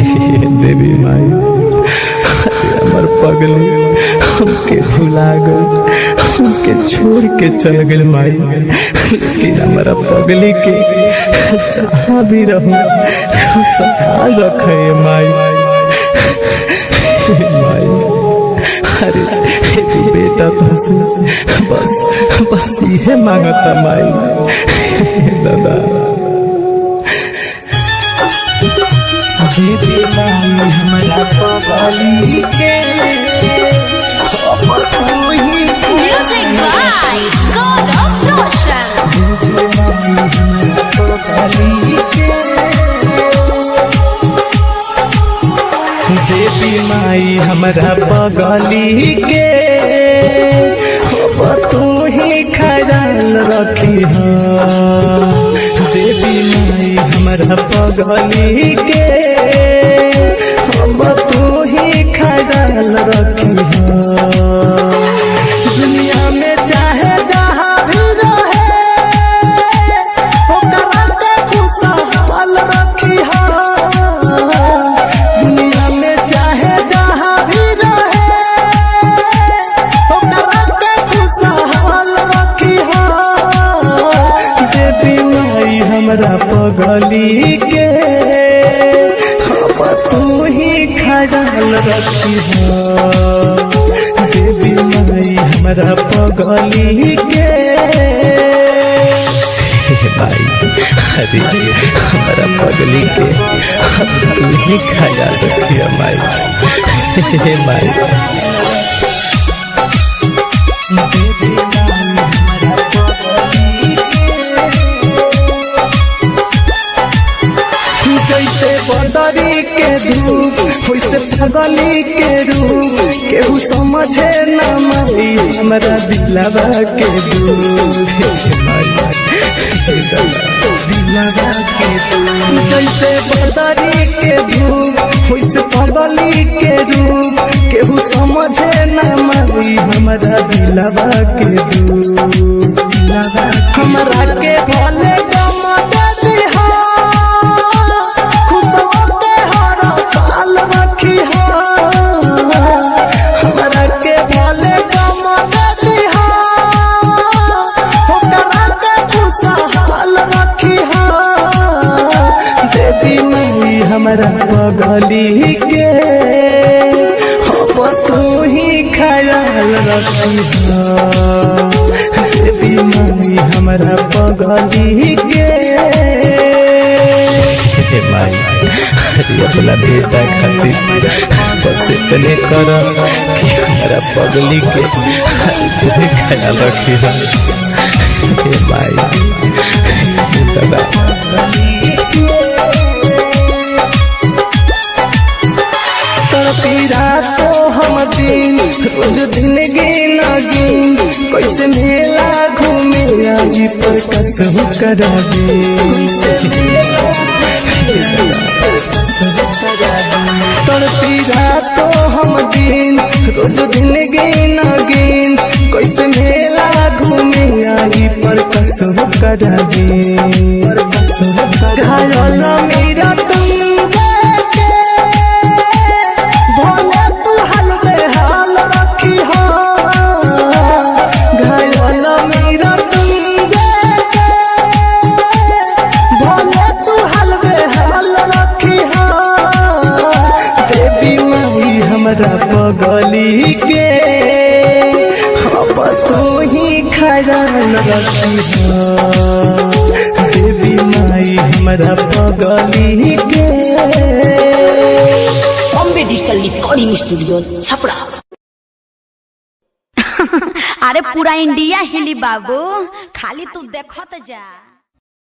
देवी माई हमार पगली हमके भुला गल, हमके छोड़ के चल गल माई। लेकिन हमारा पगली के जहाँ भी रहूं संभाल रखे माई। माई अरे बेटा तो बस ये मांगता माई। दादा दीदी माई हमारा पगली के Music by Gaurav Roshan। देवी माई हमारा पगली के तू ही ख्याल रखी हो। देवी माई हमारा पगली के तू ही ख्याल रखी हो। दुनिया में चाहे जहाँ भी रहे ओकरा के खुशहाल रखी हो। दुनिया में चाहे जहाँ भी रहे ओकरा के खुशहाल रखी हो। देवी माई हमरा पगली के तू ही ख्याल रखी हो। देवी माई हमारा पगली के भाई अरे हमारा पगली के तू ही ख्याल रखिए माई। माई देवी माई हमारा पगली जैसे बदरी के धूप वैसे पगली के रूप केहू समझे न माई हमारा दिलवा के दुख। जैसे बदरी के धूप वैसे पगली के रूप केहू समझे न माई हमारा दिलवा के दुख। हमरा के भले हमारा पगली के तू ही ख्याल रखी हो। देवी माई हमारा पगली के माई अरे अपना बेटा खातिर बस इतने कर कि हमारा पगली के तू ही ख्याल रखी हो। माई पीरा तो हम दिन रोज दिन गिन गिन कैसे मेला घूमे आई पर कसम करा दे। तोर पीरा तो हम दिन रोज दिन गिन गिन कैसे मेला घूमे आई पर कसम करा दे। घायल मेरा तुम पगली के तू ही ख्याल रखी हो। देवी माई हमारा पगली के। Bombay digital recording studio Chhapra. अरे पूरा इंडिया हिली बाबू, खाली तू देखत जा।